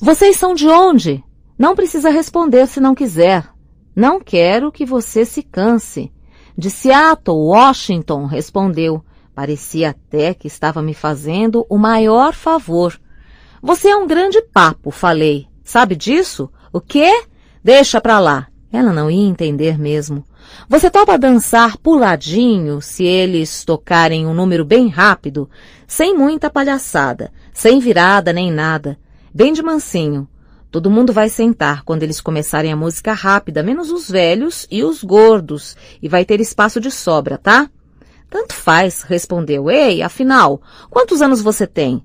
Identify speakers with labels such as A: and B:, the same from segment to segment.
A: Vocês são de onde? Não precisa responder se não quiser. Não quero que você se canse. De Seattle, Washington, respondeu. Parecia até que estava me fazendo o maior favor. Você é um grande papo, falei. Sabe disso? O quê? Deixa pra lá. Ela não ia entender mesmo. Você topa dançar puladinho se eles tocarem um número bem rápido, sem muita palhaçada, sem virada nem nada, bem de mansinho. Todo mundo vai sentar quando eles começarem a música rápida, menos os velhos e os gordos, e vai ter espaço de sobra, tá? Tanto faz, respondeu. Ei, afinal, quantos anos você tem?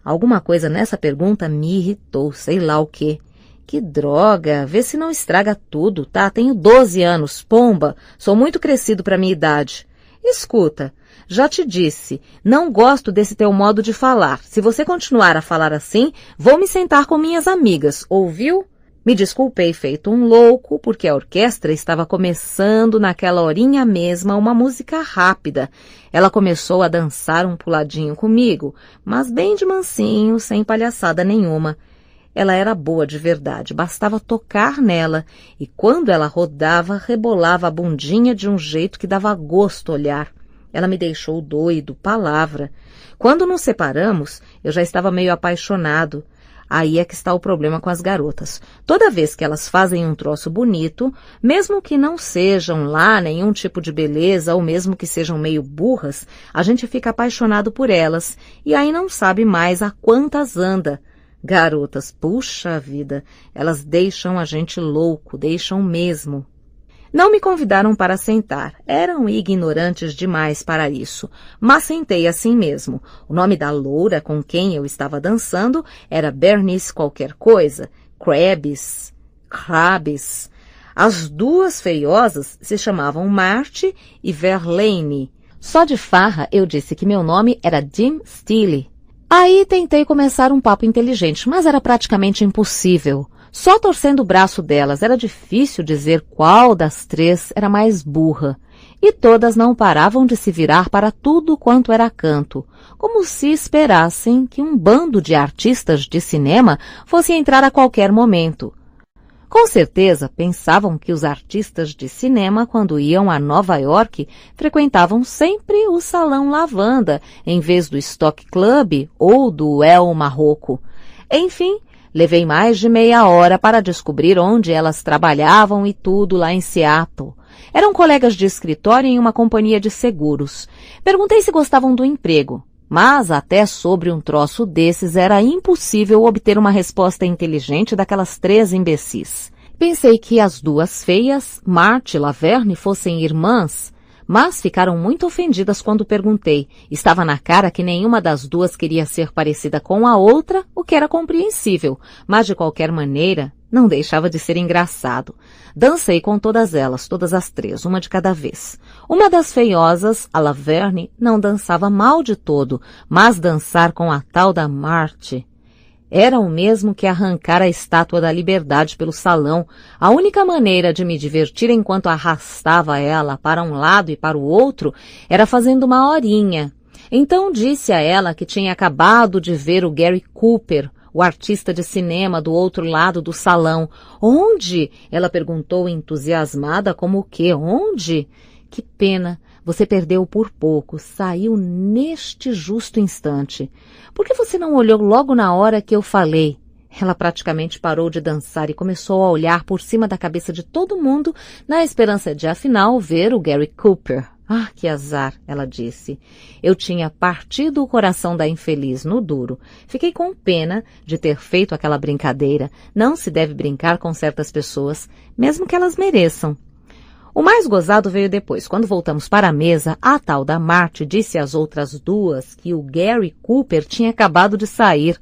A: Alguma coisa nessa pergunta me irritou, sei lá o quê. Que droga, vê se não estraga tudo, tá? Tenho 12 anos, pomba, sou muito crescido para minha idade. Escuta, já te disse, não gosto desse teu modo de falar. Se você continuar a falar assim, vou me sentar com minhas amigas, ouviu? Me desculpei feito um louco, porque a orquestra estava começando naquela horinha mesma uma música rápida. Ela começou a dançar um puladinho comigo, mas bem de mansinho, sem palhaçada nenhuma. Ela era boa de verdade, bastava tocar nela, e quando ela rodava, rebolava a bundinha de um jeito que dava gosto olhar. Ela me deixou doido, palavra. Quando nos separamos, eu já estava meio apaixonado. Aí é que está o problema com as garotas. Toda vez que elas fazem um troço bonito, mesmo que não sejam lá nenhum tipo de beleza, ou mesmo que sejam meio burras, a gente fica apaixonado por elas, e aí não sabe mais a quantas anda. Garotas, puxa vida, elas deixam a gente louco, deixam mesmo. Não me convidaram para sentar, eram ignorantes demais para isso, mas sentei assim mesmo. O nome da loura com quem eu estava dançando era Bernice qualquer coisa, Krabs. As duas feiosas se chamavam Marty e Verlaine. Só de farra eu disse que meu nome era Jim Steele. Aí tentei começar um papo inteligente, mas era praticamente impossível. Só torcendo o braço delas era difícil dizer qual das três era mais burra. E todas não paravam de se virar para tudo quanto era canto, como se esperassem que um bando de artistas de cinema fosse entrar a qualquer momento. Com certeza pensavam que os artistas de cinema, quando iam a Nova York, frequentavam sempre o Salão Lavanda, em vez do Stock Club ou do El Marroco. Enfim, levei mais de meia hora para descobrir onde elas trabalhavam e tudo lá em Seattle. Eram colegas de escritório em uma companhia de seguros. Perguntei se gostavam do emprego. Mas até sobre um troço desses era impossível obter uma resposta inteligente daquelas três imbecis. Pensei que as duas feias, Marty e Laverne, fossem irmãs, mas ficaram muito ofendidas quando perguntei. Estava na cara que nenhuma das duas queria ser parecida com a outra, o que era compreensível, mas de qualquer maneira não deixava de ser engraçado. Dancei com todas elas, todas as três, uma de cada vez. Uma das feiosas, a Laverne, não dançava mal de todo, mas dançar com a tal da Marty era o mesmo que arrancar a Estátua da Liberdade pelo salão. A única maneira de me divertir enquanto arrastava ela para um lado e para o outro era fazendo uma horinha. Então disse a ela que tinha acabado de ver o Gary Cooper, o artista de cinema do outro lado do salão. Onde? Ela perguntou entusiasmada, como o quê? Onde? Que pena, você perdeu por pouco, saiu neste justo instante. Por que você não olhou logo na hora que eu falei? Ela praticamente parou de dançar e começou a olhar por cima da cabeça de todo mundo, na esperança de, afinal, ver o Gary Cooper. Ah, que azar, ela disse. Eu tinha partido o coração da infeliz no duro. Fiquei com pena de ter feito aquela brincadeira. Não se deve brincar com certas pessoas, mesmo que elas mereçam. O mais gozado veio depois. Quando voltamos para a mesa, a tal da Marty disse às outras duas que o Gary Cooper tinha acabado de sair.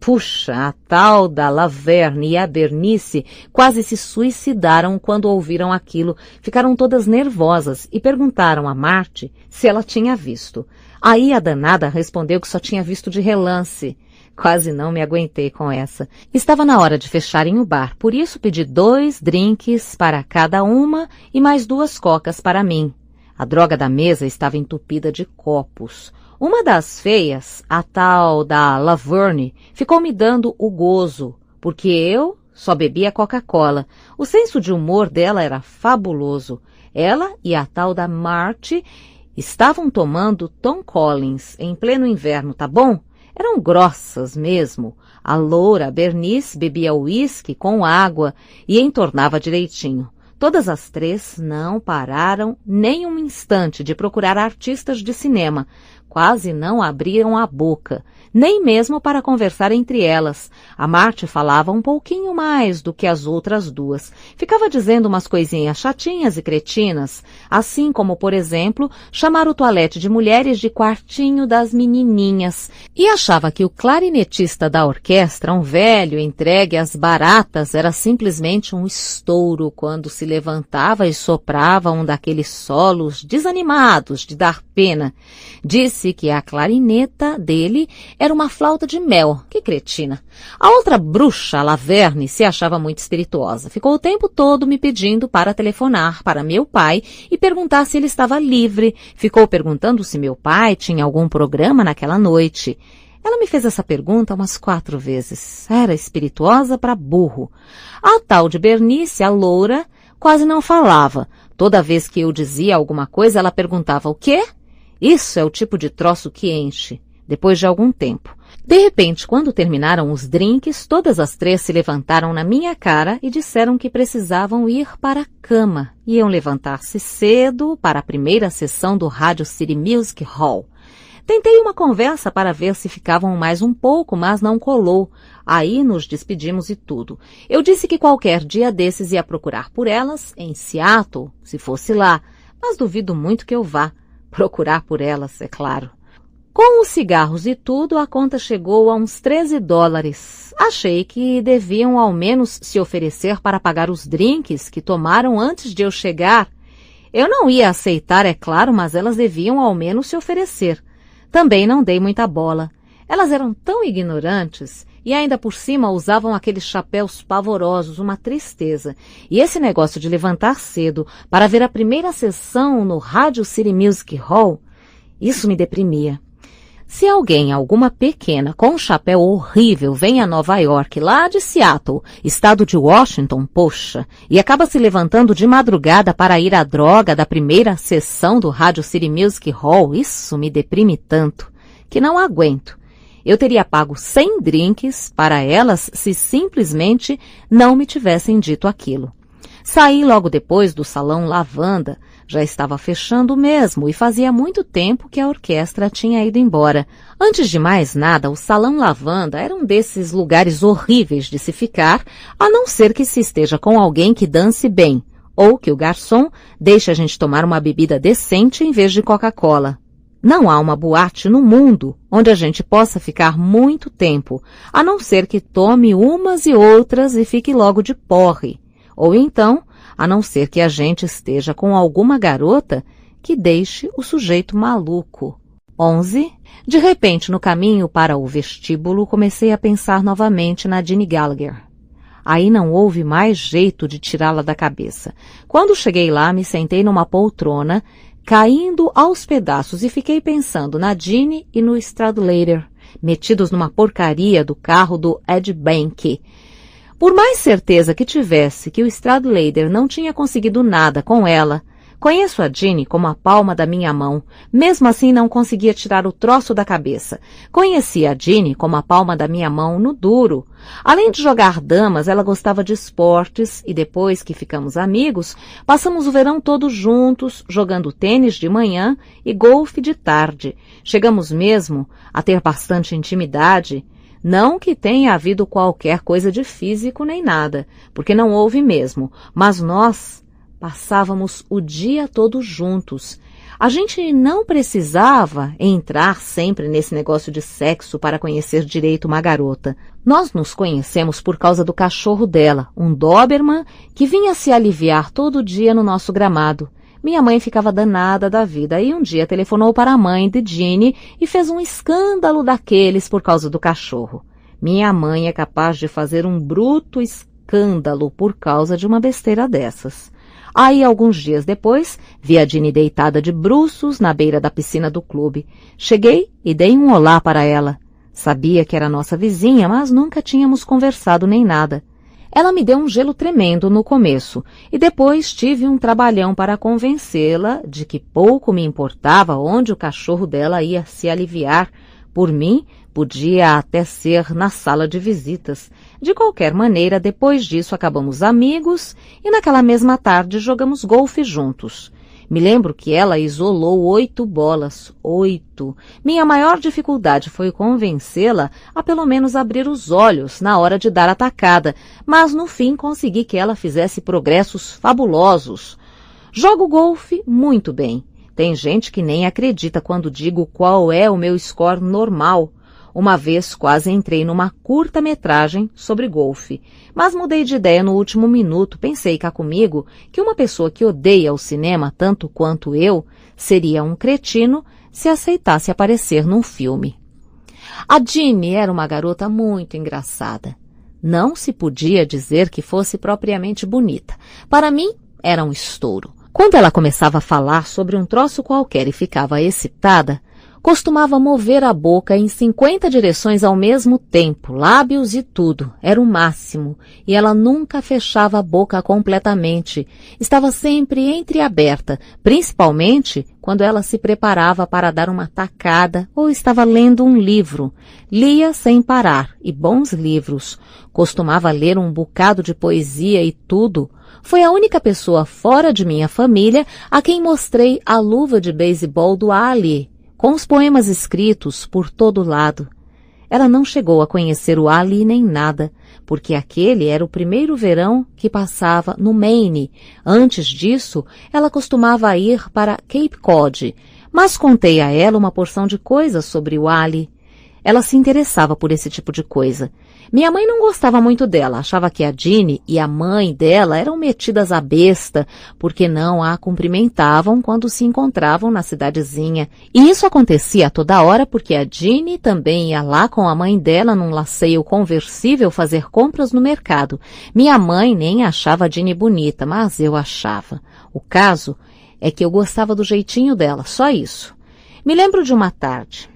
A: Puxa, a tal da Laverne e a Bernice quase se suicidaram quando ouviram aquilo. Ficaram todas nervosas e perguntaram a Marty se ela tinha visto. Aí a danada respondeu que só tinha visto de relance. Quase não me aguentei com essa. Estava na hora de fecharem o bar, por isso pedi 2 drinks para cada uma e mais 2 cocas para mim. A droga da mesa estava entupida de copos. Uma das feias, a tal da Laverne, ficou me dando o gozo, porque eu só bebia Coca-Cola. O senso de humor dela era fabuloso. Ela e a tal da Marty estavam tomando Tom Collins em pleno inverno, tá bom? Eram grossas mesmo. A loura, a Bernice, bebia uísque com água e entornava direitinho. Todas as três não pararam nem um instante de procurar artistas de cinema. Quase não abriram a boca, nem mesmo para conversar entre elas. A Marty falava um pouquinho mais do que as outras duas. Ficava dizendo umas coisinhas chatinhas e cretinas, assim como, por exemplo, chamar o toalete de mulheres de quartinho das menininhas. E achava que o clarinetista da orquestra, um velho entregue às baratas, era simplesmente um estouro quando se levantava e soprava um daqueles solos desanimados de dar pena. Disse que a clarineta dele era uma flauta de mel. Que cretina. A outra bruxa, a Laverne, se achava muito espirituosa. Ficou o tempo todo me pedindo para telefonar para meu pai e perguntar se ele estava livre. Ficou perguntando se meu pai tinha algum programa naquela noite. Ela me fez essa pergunta umas 4 vezes. Era espirituosa para burro. A tal de Bernice, a loura, quase não falava. Toda vez que eu dizia alguma coisa, ela perguntava: o quê? Isso é o tipo de troço que enche, depois de algum tempo. De repente, quando terminaram os drinks, todas as três se levantaram na minha cara e disseram que precisavam ir para a cama. Iam levantar-se cedo para a primeira sessão do Radio City Music Hall. Tentei uma conversa para ver se ficavam mais um pouco, mas não colou. Aí nos despedimos e tudo. Eu disse que qualquer dia desses ia procurar por elas, em Seattle, se fosse lá, mas duvido muito que eu vá. Procurar por elas, é claro. Com os cigarros e tudo, a conta chegou a uns $13. Achei que deviam ao menos se oferecer para pagar os drinks que tomaram antes de eu chegar. Eu não ia aceitar, é claro, mas elas deviam ao menos se oferecer. Também não dei muita bola. Elas eram tão ignorantes e ainda por cima usavam aqueles chapéus pavorosos, uma tristeza. E esse negócio de levantar cedo para ver a primeira sessão no Radio City Music Hall, isso me deprimia. Se alguém, alguma pequena, com um chapéu horrível, vem a Nova York, lá de Seattle, estado de Washington, poxa, e acaba se levantando de madrugada para ir à droga da primeira sessão do Radio City Music Hall, isso me deprime tanto, que não aguento. Eu teria pago 100 drinks para elas se simplesmente não me tivessem dito aquilo. Saí logo depois do Salão Lavanda. Já estava fechando mesmo e fazia muito tempo que a orquestra tinha ido embora. Antes de mais nada, o Salão Lavanda era um desses lugares horríveis de se ficar, a não ser que se esteja com alguém que dance bem, ou que o garçom deixe a gente tomar uma bebida decente em vez de Coca-Cola. Não há uma boate no mundo onde a gente possa ficar muito tempo, a não ser que tome umas e outras e fique logo de porre. Ou então, a não ser que a gente esteja com alguma garota que deixe o sujeito maluco. 11. De repente, no caminho para o vestíbulo, comecei a pensar novamente na Jeanne Gallagher. Aí não houve mais jeito de tirá-la da cabeça. Quando cheguei lá, me sentei numa poltrona, caindo aos pedaços, e fiquei pensando na Jeanne e no Stradlater, metidos numa porcaria do carro do Ed Bank. Por mais certeza que tivesse que o Stradlater não tinha conseguido nada com ela, conheço a Jeanne como a palma da minha mão, mesmo assim não conseguia tirar o troço da cabeça. Conhecia a Jeanne como a palma da minha mão no duro. Além de jogar damas, ela gostava de esportes e depois que ficamos amigos, passamos o verão todo juntos, jogando tênis de manhã e golfe de tarde. Chegamos mesmo a ter bastante intimidade. Não que tenha havido qualquer coisa de físico nem nada, porque não houve mesmo, mas nós passávamos o dia todo juntos. A gente não precisava entrar sempre nesse negócio de sexo para conhecer direito uma garota. Nós nos conhecemos por causa do cachorro dela, um Doberman, que vinha se aliviar todo dia no nosso gramado. Minha mãe ficava danada da vida e um dia telefonou para a mãe de Jeanne e fez um escândalo daqueles por causa do cachorro. Minha mãe é capaz de fazer um bruto escândalo por causa de uma besteira dessas. Aí, alguns dias depois, vi a Jeanne deitada de bruços na beira da piscina do clube. Cheguei e dei um olá para ela. Sabia que era nossa vizinha, mas nunca tínhamos conversado nem nada. Ela me deu um gelo tremendo no começo e depois tive um trabalhão para convencê-la de que pouco me importava onde o cachorro dela ia se aliviar. Por mim, podia até ser na sala de visitas. De qualquer maneira, depois disso acabamos amigos e naquela mesma tarde jogamos golfe juntos. Me lembro que ela isolou 8 bolas. 8. Minha maior dificuldade foi convencê-la a pelo menos abrir os olhos na hora de dar a tacada, mas no fim consegui que ela fizesse progressos fabulosos. Jogo golfe muito bem. Tem gente que nem acredita quando digo qual é o meu score normal. Uma vez quase entrei numa curta-metragem sobre golfe, mas mudei de ideia no último minuto. Pensei cá comigo que uma pessoa que odeia o cinema tanto quanto eu seria um cretino se aceitasse aparecer num filme. A Jeannie era uma garota muito engraçada. Não se podia dizer que fosse propriamente bonita. Para mim, era um estouro. Quando ela começava a falar sobre um troço qualquer e ficava excitada, costumava mover a boca em 50 direções ao mesmo tempo, lábios e tudo. Era o máximo. E ela nunca fechava a boca completamente. Estava sempre entreaberta, principalmente quando ela se preparava para dar uma tacada ou estava lendo um livro. Lia sem parar, e bons livros. Costumava ler um bocado de poesia e tudo. Foi a única pessoa fora de minha família a quem mostrei a luva de beisebol do Ali, com os poemas escritos por todo lado. Ela não chegou a conhecer o Ali nem nada, porque aquele era o primeiro verão que passava no Maine. Antes disso, ela costumava ir para Cape Cod, mas contei a ela uma porção de coisas sobre o Ali. Ela se interessava por esse tipo de coisa. Minha mãe não gostava muito dela, achava que a Jeannie e a mãe dela eram metidas à besta, porque não a cumprimentavam quando se encontravam na cidadezinha. E isso acontecia a toda hora porque a Jeannie também ia lá com a mãe dela num laceio conversível fazer compras no mercado. Minha mãe nem achava a Jeannie bonita, mas eu achava. O caso é que eu gostava do jeitinho dela, só isso. Me lembro de uma tarde.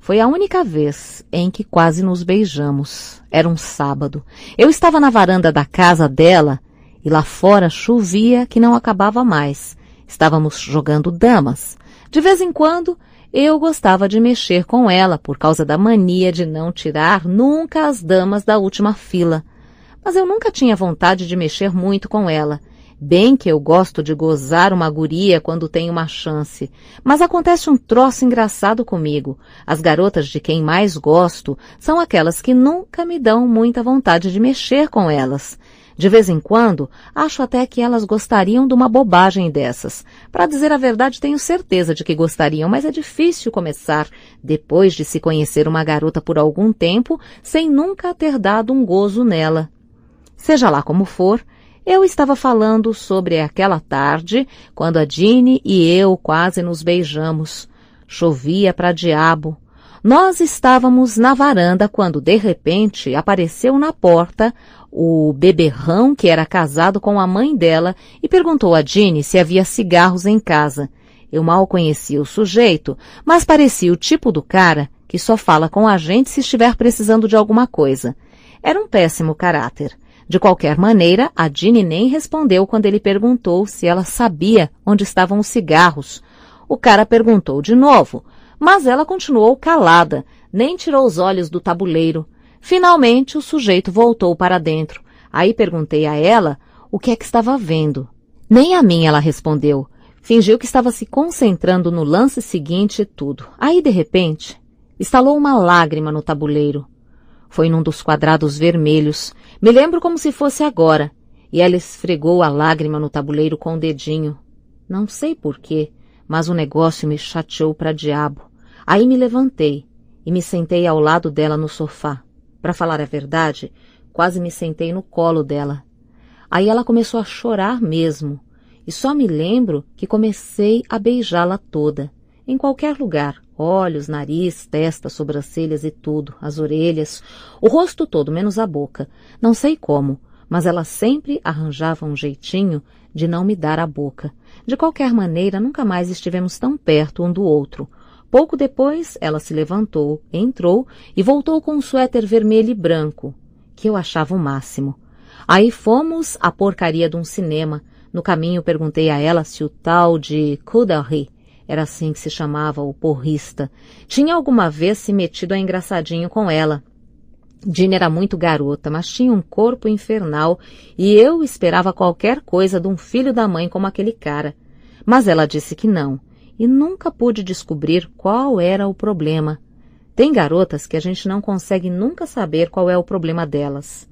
A: Foi a única vez em que quase nos beijamos. Era um sábado. Eu estava na varanda da casa dela e lá fora chovia que não acabava mais. Estávamos jogando damas. De vez em quando, eu gostava de mexer com ela por causa da mania de não tirar nunca as damas da última fila. Mas eu nunca tinha vontade de mexer muito com ela. Bem que eu gosto de gozar uma guria quando tenho uma chance. Mas acontece um troço engraçado comigo. As garotas de quem mais gosto são aquelas que nunca me dão muita vontade de mexer com elas. De vez em quando, acho até que elas gostariam de uma bobagem dessas. Para dizer a verdade, tenho certeza de que gostariam, mas é difícil começar, depois de se conhecer uma garota por algum tempo, sem nunca ter dado um gozo nela. Seja lá como for, eu estava falando sobre aquela tarde, quando a Jeannie e eu quase nos beijamos. Chovia pra diabo. Nós estávamos na varanda quando, de repente, apareceu na porta o beberrão que era casado com a mãe dela e perguntou a Jeannie se havia cigarros em casa. Eu mal conhecia o sujeito, mas parecia o tipo do cara que só fala com a gente se estiver precisando de alguma coisa. Era um péssimo caráter. De qualquer maneira, a Jeannie nem respondeu quando ele perguntou se ela sabia onde estavam os cigarros. O cara perguntou de novo, mas ela continuou calada, nem tirou os olhos do tabuleiro. Finalmente, o sujeito voltou para dentro. Aí perguntei a ela o que é que estava vendo. Nem a mim ela respondeu. Fingiu que estava se concentrando no lance seguinte e tudo. Aí, de repente, estalou uma lágrima no tabuleiro. Foi num dos quadrados vermelhos. Me lembro como se fosse agora. E ela esfregou a lágrima no tabuleiro com o dedinho. Não sei porquê, mas o negócio me chateou pra diabo. Aí me levantei e me sentei ao lado dela no sofá. Para falar a verdade, quase me sentei no colo dela. Aí ela começou a chorar mesmo. E só me lembro que comecei a beijá-la toda. Em qualquer lugar. Olhos, nariz, testa, sobrancelhas e tudo, as orelhas, o rosto todo, menos a boca. Não sei como, mas ela sempre arranjava um jeitinho de não me dar a boca. De qualquer maneira, nunca mais estivemos tão perto um do outro. Pouco depois, ela se levantou, entrou e voltou com um suéter vermelho e branco, que eu achava o máximo. Aí fomos à porcaria de um cinema. No caminho perguntei a ela se o tal de Cudahy, era assim que se chamava o porrista, tinha alguma vez se metido a engraçadinho com ela. Jean era muito garota, mas tinha um corpo infernal e eu esperava qualquer coisa de um filho da mãe como aquele cara. Mas ela disse que não, e nunca pude descobrir qual era o problema. Tem garotas que a gente não consegue nunca saber qual é o problema delas.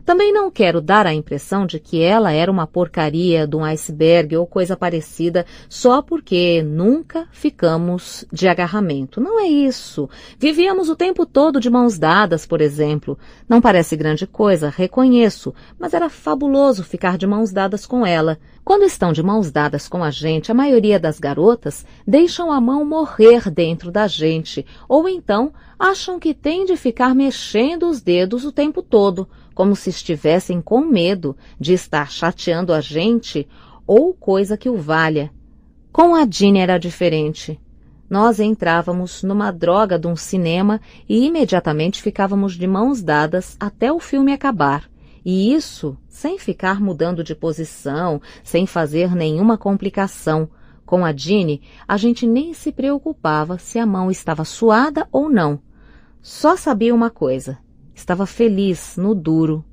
A: Também não quero dar a impressão de que ela era uma porcaria de um iceberg ou coisa parecida só porque nunca ficamos de agarramento. Não é isso. Vivíamos o tempo todo de mãos dadas, por exemplo. Não parece grande coisa, reconheço, mas era fabuloso ficar de mãos dadas com ela. Quando estão de mãos dadas com a gente, a maioria das garotas deixam a mão morrer dentro da gente, ou então acham que tem de ficar mexendo os dedos o tempo todo, como se estivessem com medo de estar chateando a gente ou coisa que o valha. Com a Jean era diferente. Nós entrávamos numa droga de um cinema e imediatamente ficávamos de mãos dadas até o filme acabar. E isso sem ficar mudando de posição, sem fazer nenhuma complicação. Com a Jean, a gente nem se preocupava se a mão estava suada ou não. Só sabia uma coisa. Estava feliz no duro.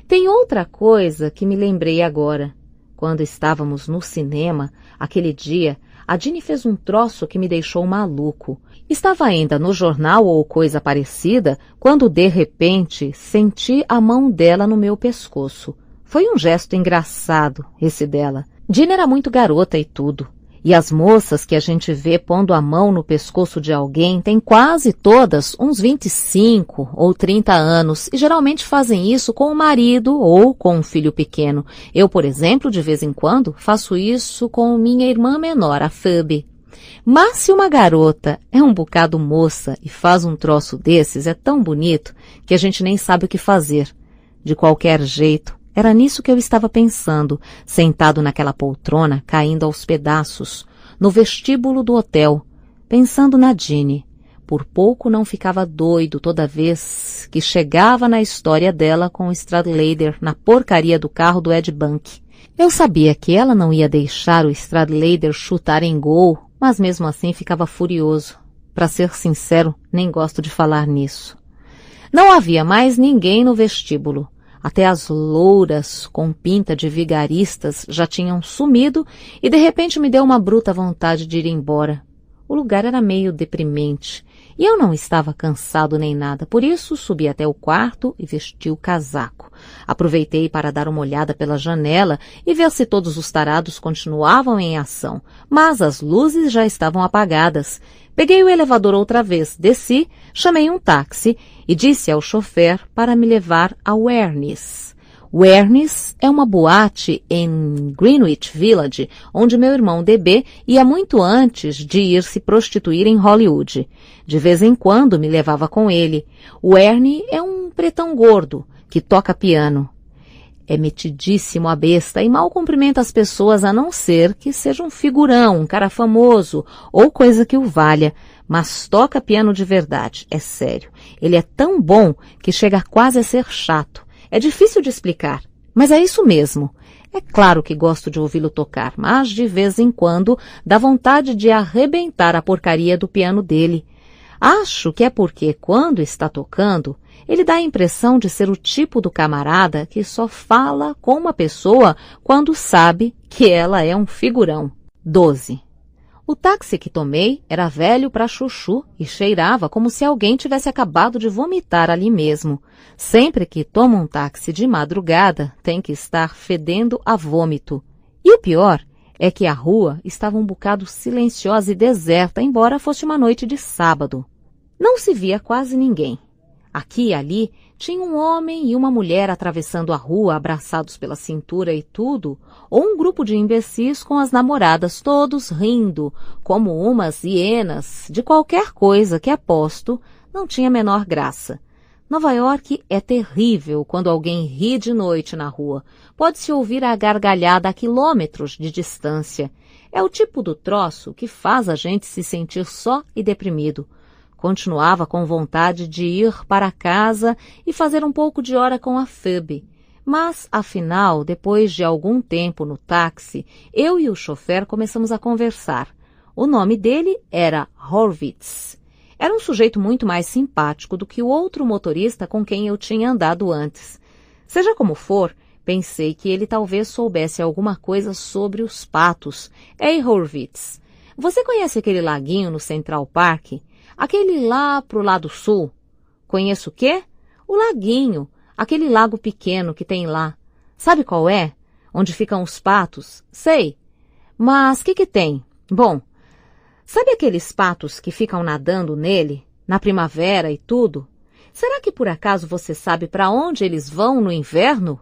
A: Tem outra coisa que me lembrei agora. Quando estávamos no cinema, aquele dia, a Jean fez um troço que me deixou maluco. Estava ainda no jornal ou coisa parecida, quando de repente senti a mão dela no meu pescoço. Foi um gesto engraçado, esse dela. Jean era muito garota e tudo. E as moças que a gente vê pondo a mão no pescoço de alguém têm quase todas uns 25 ou 30 anos e geralmente fazem isso com o marido ou com um filho pequeno. Eu, por exemplo, de vez em quando faço isso com minha irmã menor, a Phoebe. Mas se uma garota é um bocado moça e faz um troço desses, é tão bonito que a gente nem sabe o que fazer. De qualquer jeito, era nisso que eu estava pensando, sentado naquela poltrona, caindo aos pedaços, no vestíbulo do hotel, pensando na Jean. Por pouco não ficava doido toda vez que chegava na história dela com o Stradlater na porcaria do carro do Ed Bunk. Eu sabia que ela não ia deixar o Stradlater chutar em gol, mas mesmo assim ficava furioso. Para ser sincero, nem gosto de falar nisso. Não havia mais ninguém no vestíbulo. Até as louras com pinta de vigaristas já tinham sumido e de repente me deu uma bruta vontade de ir embora. O lugar era meio deprimente e eu não estava cansado nem nada, por isso subi até o quarto e vesti o casaco. Aproveitei para dar uma olhada pela janela e ver se todos os tarados continuavam em ação, mas as luzes já estavam apagadas. Peguei o elevador outra vez, desci, chamei um táxi e disse ao chofer para me levar a Wernice. Wernice é uma boate em Greenwich Village, onde meu irmão DB ia muito antes de ir se prostituir em Hollywood. De vez em quando me levava com ele. O Ernie é um pretão gordo que toca piano. É metidíssimo a besta e mal cumprimenta as pessoas a não ser que seja um figurão, um cara famoso ou coisa que o valha. Mas toca piano de verdade, é sério. Ele é tão bom que chega quase a ser chato. É difícil de explicar, mas é isso mesmo. É claro que gosto de ouvi-lo tocar, mas de vez em quando dá vontade de arrebentar a porcaria do piano dele. Acho que é porque, quando está tocando, ele dá a impressão de ser o tipo do camarada que só fala com uma pessoa quando sabe que ela é um figurão. 12. O táxi que tomei era velho pra chuchu e cheirava como se alguém tivesse acabado de vomitar ali mesmo. Sempre que tomo um táxi de madrugada, tem que estar fedendo a vômito. E o pior é que a rua estava um bocado silenciosa e deserta, embora fosse uma noite de sábado. Não se via quase ninguém. Aqui e ali tinha um homem e uma mulher atravessando a rua, abraçados pela cintura e tudo, ou um grupo de imbecis com as namoradas, todos rindo, como umas hienas, de qualquer coisa que, aposto, não tinha a menor graça. Nova York é terrível quando alguém ri de noite na rua. Pode-se ouvir a gargalhada a quilômetros de distância. É o tipo do troço que faz a gente se sentir só e deprimido. Continuava com vontade de ir para casa e fazer um pouco de hora com a Phoebe. Mas, afinal, depois de algum tempo no táxi, eu e o chofer começamos a conversar. O nome dele era Horvitz. Era um sujeito muito mais simpático do que o outro motorista com quem eu tinha andado antes. Seja como for, pensei que ele talvez soubesse alguma coisa sobre os patos. Ei, Horvitz, você conhece aquele laguinho no Central Park? Aquele lá pro lado sul? Conheço o quê? O laguinho, aquele lago pequeno que tem lá. Sabe qual é? Onde ficam os patos? Sei. Mas que tem? Bom, sabe aqueles patos que ficam nadando nele, na primavera e tudo? Será que por acaso você sabe para onde eles vão no inverno?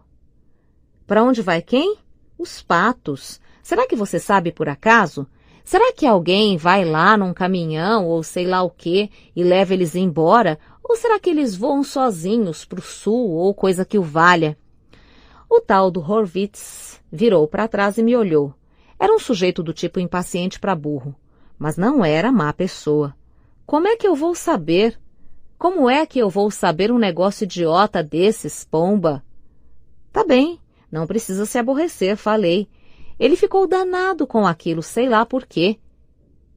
A: Para onde vai quem? Os patos. Será que você sabe por acaso? Será que alguém vai lá num caminhão ou sei lá o quê e leva eles embora? Ou será que eles voam sozinhos para o sul ou coisa que o valha? O tal do Horvitz virou para trás e me olhou. Era um sujeito do tipo impaciente para burro, mas não era má pessoa. Como é que eu vou saber? Como é que eu vou saber um negócio idiota desses, pomba? Tá bem, não precisa se aborrecer, falei. Ele ficou danado com aquilo, sei lá por quê.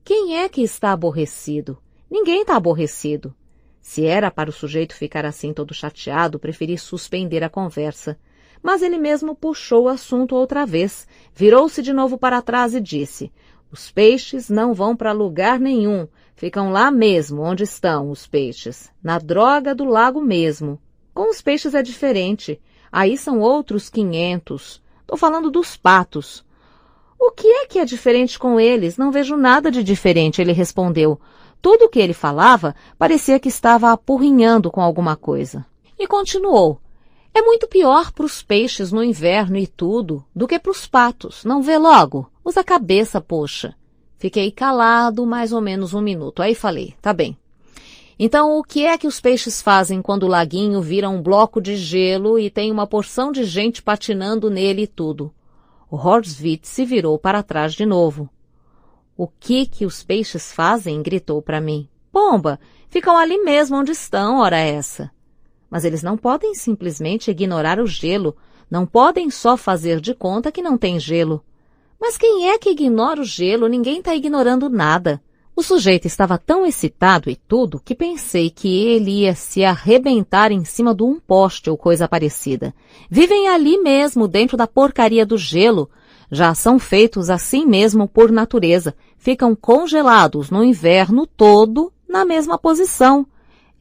A: Quem é que está aborrecido? Ninguém está aborrecido. Se era para o sujeito ficar assim todo chateado, preferi suspender a conversa. Mas ele mesmo puxou o assunto outra vez, virou-se de novo para trás e disse: os peixes não vão para lugar nenhum, ficam lá mesmo onde estão os peixes, na droga do lago mesmo. Com os peixes é diferente, aí são outros 500. Estou falando dos patos. O que é diferente com eles? Não vejo nada de diferente, ele respondeu. Tudo o que ele falava parecia que estava apurrinhando com alguma coisa. E continuou. É muito pior para os peixes no inverno e tudo do que para os patos, não vê logo? Usa a cabeça, poxa. Fiquei calado mais ou menos 1 minuto. Aí falei, tá bem. Então o que é que os peixes fazem quando o laguinho vira um bloco de gelo e tem uma porção de gente patinando nele e tudo? O Horvitz se virou para trás de novo. O que os peixes fazem? Gritou para mim. Pomba, ficam ali mesmo onde estão, ora essa. Mas eles não podem simplesmente ignorar o gelo, não podem só fazer de conta que não tem gelo. Mas quem é que ignora o gelo? Ninguém está ignorando nada. O sujeito estava tão excitado e tudo que pensei que ele ia se arrebentar em cima de um poste ou coisa parecida. Vivem ali mesmo, dentro da porcaria do gelo. Já são feitos assim mesmo por natureza. Ficam congelados no inverno todo na mesma posição.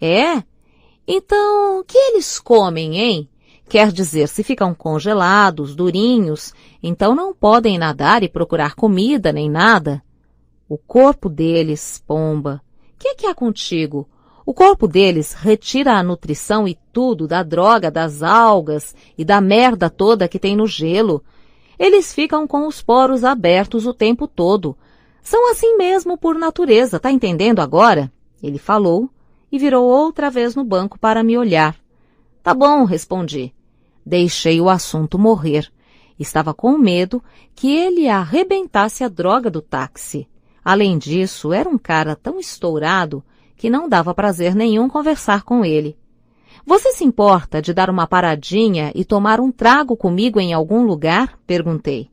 A: É? Então, o que eles comem, hein? Quer dizer, se ficam congelados, durinhos, então não podem nadar e procurar comida nem nada. O corpo deles, pomba. Que há contigo? O corpo deles retira a nutrição e tudo da droga, das algas e da merda toda que tem no gelo. Eles ficam com os poros abertos o tempo todo. São assim mesmo por natureza, tá entendendo agora? Ele falou e virou outra vez no banco para me olhar. Tá bom, respondi. Deixei o assunto morrer. Estava com medo que ele arrebentasse a droga do táxi. Além disso, era um cara tão estourado que não dava prazer nenhum conversar com ele. Você se importa de dar uma paradinha e tomar um trago comigo em algum lugar? Perguntei.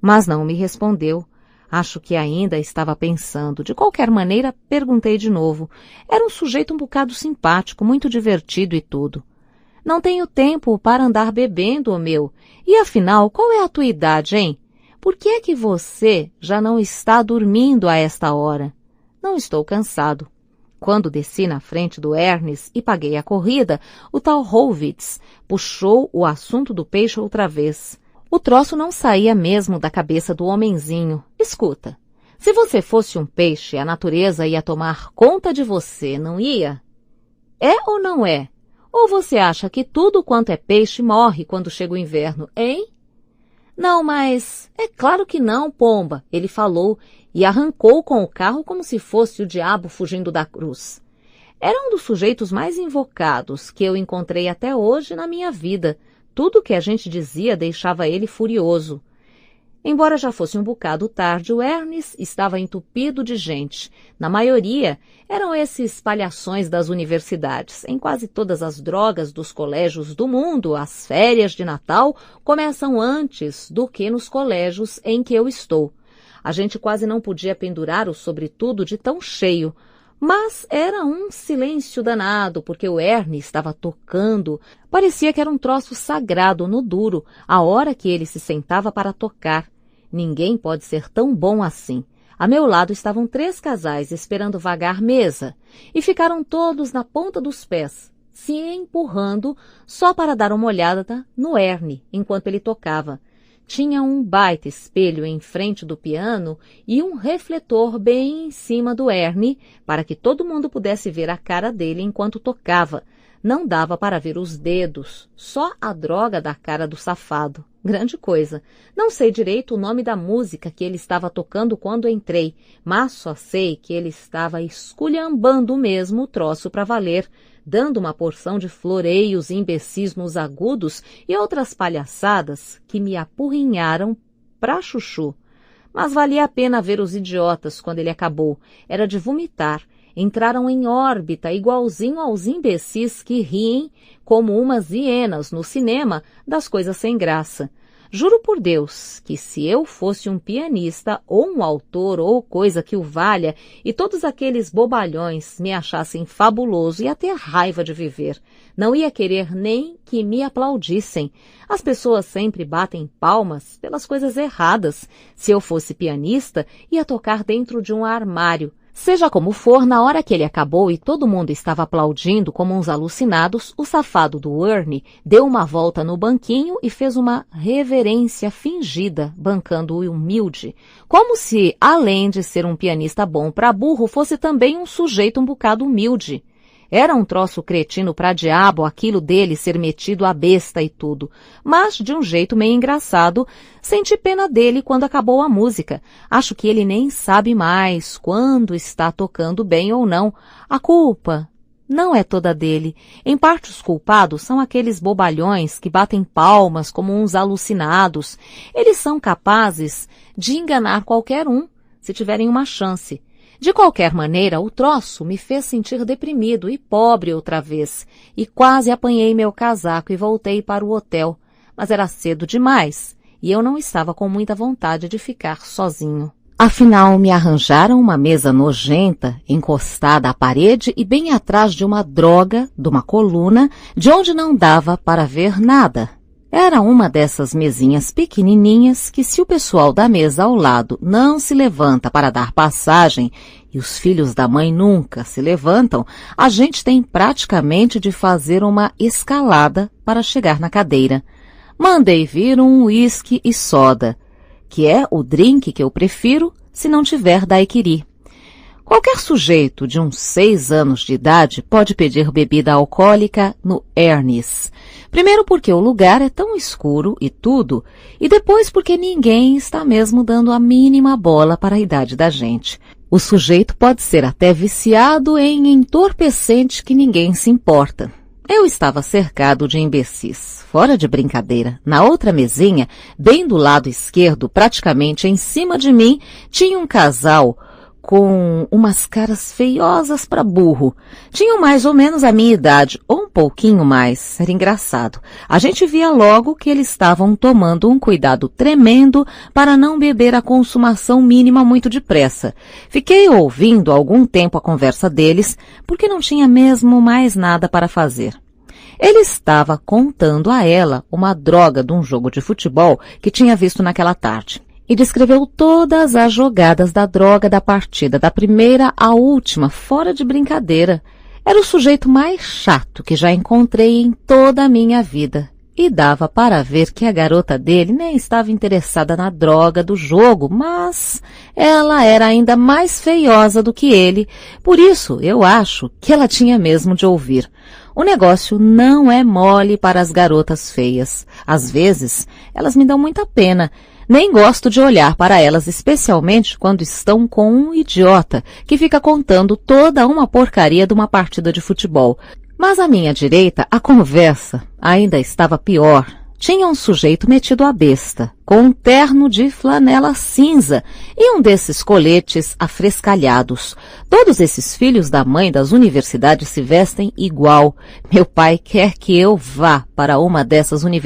A: Mas não me respondeu. Acho que ainda estava pensando. De qualquer maneira, perguntei de novo. Era um sujeito um bocado simpático, muito divertido e tudo. Não tenho tempo para andar bebendo, ô meu. E afinal, qual é a tua idade, hein? Por que é que você já não está dormindo a esta hora? Não estou cansado. Quando desci na frente do Ernest e paguei a corrida, o tal Horvitz puxou o assunto do peixe outra vez. O troço não saía mesmo da cabeça do homenzinho. Escuta, se você fosse um peixe, a natureza ia tomar conta de você, não ia? É ou não é? Ou você acha que tudo quanto é peixe morre quando chega o inverno, hein? Não, mas é claro que não, pomba, ele falou e arrancou com o carro como se fosse o diabo fugindo da cruz. Era um dos sujeitos mais invocados que eu encontrei até hoje na minha vida. Tudo que a gente dizia deixava ele furioso. Embora já fosse um bocado tarde, o Ernest estava entupido de gente. Na maioria, eram esses palhações das universidades. Em quase todas as drogas dos colégios do mundo, as férias de Natal começam antes do que nos colégios em que eu estou. A gente quase não podia pendurar o sobretudo de tão cheio. Mas era um silêncio danado, porque o Ernie estava tocando. Parecia que era um troço sagrado no duro, a hora que ele se sentava para tocar. Ninguém pode ser tão bom assim. A meu lado estavam 3 casais esperando vagar mesa, e ficaram todos na ponta dos pés, se empurrando só para dar uma olhada no Ernie enquanto ele tocava. Tinha um baita espelho em frente do piano e um refletor bem em cima do Ernie para que todo mundo pudesse ver a cara dele enquanto tocava. Não dava para ver os dedos, só a droga da cara do safado. Grande coisa. Não sei direito o nome da música que ele estava tocando quando entrei, mas só sei que ele estava esculhambando mesmo o troço para valer, dando uma porção de floreios e imbecismos agudos e outras palhaçadas que me apurrinharam pra chuchu. Mas valia a pena ver os idiotas quando ele acabou. Era de vomitar. Entraram em órbita igualzinho aos imbecis que riem como umas hienas no cinema das coisas sem graça. Juro por Deus que se eu fosse um pianista ou um autor ou coisa que o valha e todos aqueles bobalhões me achassem fabuloso, ia ter raiva de viver. Não ia querer nem que me aplaudissem. As pessoas sempre batem palmas pelas coisas erradas. Se eu fosse pianista, ia tocar dentro de um armário. Seja como for, na hora que ele acabou e todo mundo estava aplaudindo como uns alucinados, o safado do Ernie deu uma volta no banquinho e fez uma reverência fingida, bancando o humilde, como se, além de ser um pianista bom para burro, fosse também um sujeito um bocado humilde. Era um troço cretino pra diabo aquilo dele ser metido à besta e tudo, mas de um jeito meio engraçado. Senti pena dele quando acabou a música. Acho que ele nem sabe mais quando está tocando bem ou não. A culpa não é toda dele. Em parte os culpados são aqueles bobalhões que batem palmas como uns alucinados. Eles são capazes de enganar qualquer um, se tiverem uma chance. De qualquer maneira, o troço me fez sentir deprimido e pobre outra vez, e quase apanhei meu casaco e voltei para o hotel. Mas era cedo demais, e eu não estava com muita vontade de ficar sozinho. Afinal, me arranjaram uma mesa nojenta, encostada à parede e bem atrás de uma droga, de uma coluna, de onde não dava para ver nada. Era uma dessas mesinhas pequenininhas que, se o pessoal da mesa ao lado não se levanta para dar passagem e os filhos da mãe nunca se levantam, a gente tem praticamente de fazer uma escalada para chegar na cadeira. Mandei vir um uísque e soda, que é o drink que eu prefiro se não tiver daiquiri. Qualquer sujeito de uns 6 anos de idade pode pedir bebida alcoólica no Ernie's. Primeiro porque o lugar é tão escuro e tudo, e depois porque ninguém está mesmo dando a mínima bola para a idade da gente. O sujeito pode ser até viciado em entorpecente que ninguém se importa. Eu estava cercado de imbecis, fora de brincadeira. Na outra mesinha, bem do lado esquerdo, praticamente em cima de mim, tinha um casal com umas caras feiosas para burro. Tinham mais ou menos a minha idade, ou um pouquinho mais. Era engraçado. A gente via logo que eles estavam tomando um cuidado tremendo para não beber a consumação mínima muito depressa. Fiquei ouvindo algum tempo a conversa deles, porque não tinha mesmo mais nada para fazer. Ele estava contando a ela uma droga de um jogo de futebol que tinha visto naquela tarde. E descreveu todas as jogadas da droga da partida, da primeira à última, fora de brincadeira. Era o sujeito mais chato que já encontrei em toda a minha vida. E dava para ver que a garota dele nem estava interessada na droga do jogo, mas ela era ainda mais feiosa do que ele. Por isso, eu acho que ela tinha mesmo de ouvir. O negócio não é mole para as garotas feias. Às vezes, elas me dão muita pena. Nem gosto de olhar para elas, especialmente quando estão com um idiota que fica contando toda uma porcaria de uma partida de futebol. Mas à minha direita, a conversa ainda estava pior. tinha um sujeito metido à besta, com um terno de flanela cinza e um desses coletes afrescalhados. Todos esses filhos da mãe das universidades se vestem igual. Meu pai quer que eu vá para uma dessas universidades